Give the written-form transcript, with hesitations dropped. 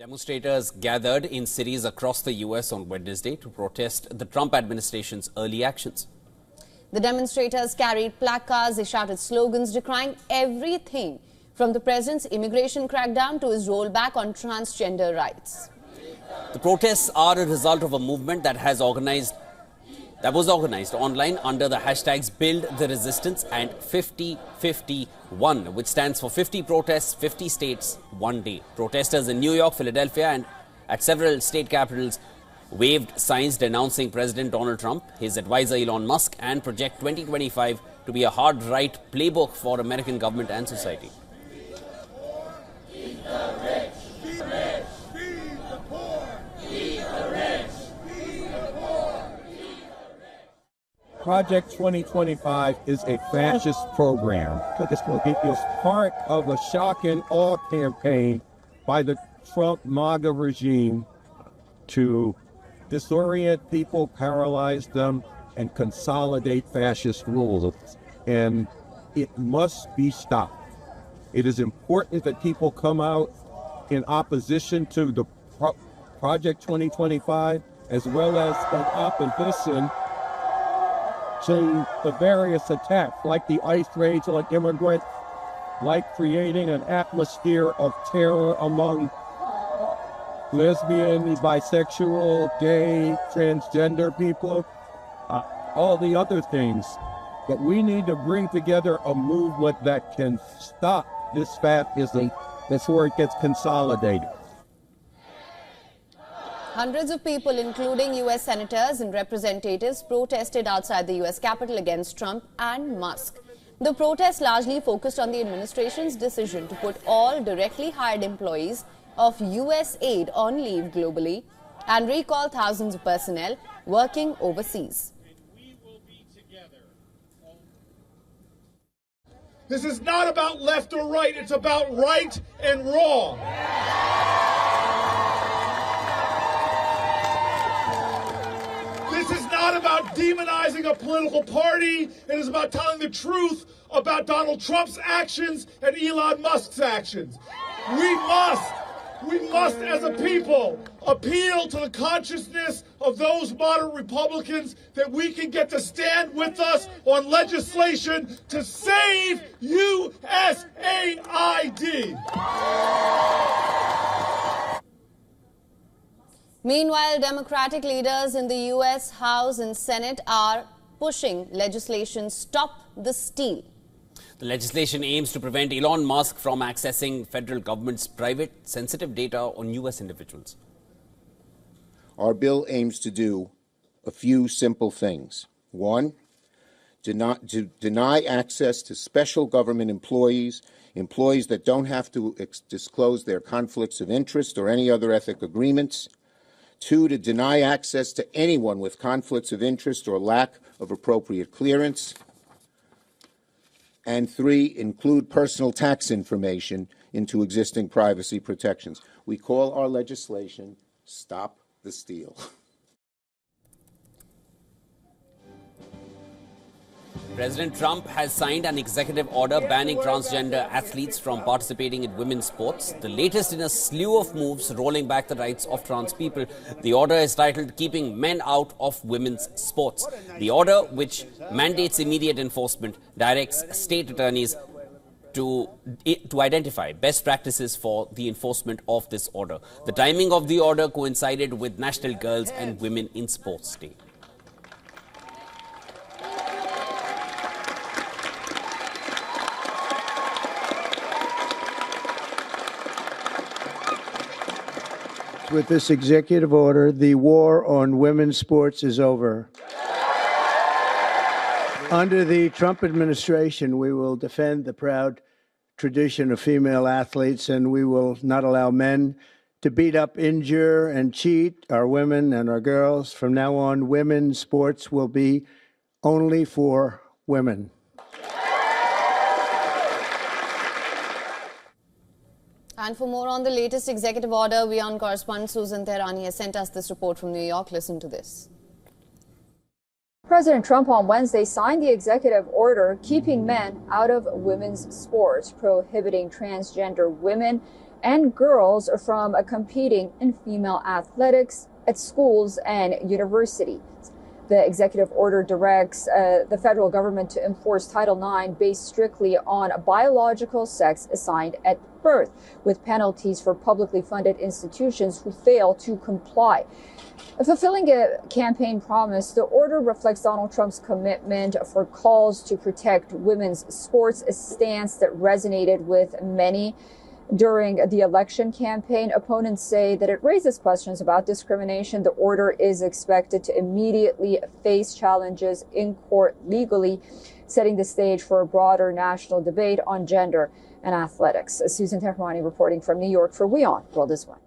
Demonstrators gathered in cities across the U.S. on Wednesday to protest the Trump administration's early actions. The demonstrators carried placards, they shouted slogans decrying everything from the president's immigration crackdown to his rollback on transgender rights. The protests are a result of a movement that was organized online under the hashtags Build the Resistance and 5051, which stands for 50 protests, 50 states, 1 day. Protesters in New York, Philadelphia and at several state capitals waved signs denouncing President Donald Trump, his advisor Elon Musk and Project 2025 to be a hard right playbook for American government and society. Project 2025 is a fascist program. It is part of a shock and awe campaign by the Trump MAGA regime to disorient people, paralyze them, and consolidate fascist rules. And it must be stopped. It is important that people come out in opposition to the Project 2025, as well as in opposition to the various attacks, like the ICE raids on immigrants, like creating an atmosphere of terror among lesbian, bisexual, gay, transgender people, all the other things. But we need to bring together a movement that can stop this fascism before it gets consolidated. Hundreds of people, including U.S. senators and representatives, protested outside the U.S. Capitol against Trump and Musk. The protest largely focused on the administration's decision to put all directly hired employees of USAID on leave globally and recall thousands of personnel working overseas. This is not about left or right, it's about right and wrong. This is not about demonizing a political party. It is about telling the truth about Donald Trump's actions and Elon Musk's actions. We must as a people appeal to the consciousness of those moderate Republicans that we can get to stand with us on legislation to save USAID. Meanwhile, Democratic leaders in the U.S. House and Senate are pushing legislation Stop the Steal. The legislation aims to prevent Elon Musk from accessing federal government's private, sensitive data on U.S. individuals. Our bill aims to do a few simple things. One, to deny access to special government employees that don't have to disclose their conflicts of interest or any other ethic agreements. Two, to deny access to anyone with conflicts of interest or lack of appropriate clearance. And three, include personal tax information into existing privacy protections. We call our legislation Stop the Steal. President Trump has signed an executive order banning transgender athletes from participating in women's sports, the latest in a slew of moves rolling back the rights of trans people. The order is titled Keeping Men Out of Women's Sports. The order, which mandates immediate enforcement, directs state attorneys to identify best practices for the enforcement of this order. The timing of the order coincided with National Girls and Women in Sports Day. With this executive order, the war on women's sports is over. Under the Trump administration, we will defend the proud tradition of female athletes, and we will not allow men to beat up, injure, and cheat our women and our girls. From now on, women's sports will be only for women. And for more on the latest executive order, WION correspondent Susan Tehrani has sent us this report from New York. Listen to this. President Trump on Wednesday signed the executive order keeping men out of women's sports, prohibiting transgender women and girls from competing in female athletics at schools and universities. The executive order directs the federal government to enforce Title IX based strictly on biological sex assigned at birth, with penalties for publicly funded institutions who fail to comply. Fulfilling a campaign promise, the order reflects Donald Trump's commitment for calls to protect women's sports, a stance that resonated with many during the election campaign. Opponents say that it raises questions about discrimination. The order is expected to immediately face challenges in court legally, setting the stage for a broader national debate on gender and athletics. Susan Tehrani reporting from New York for WION World is One.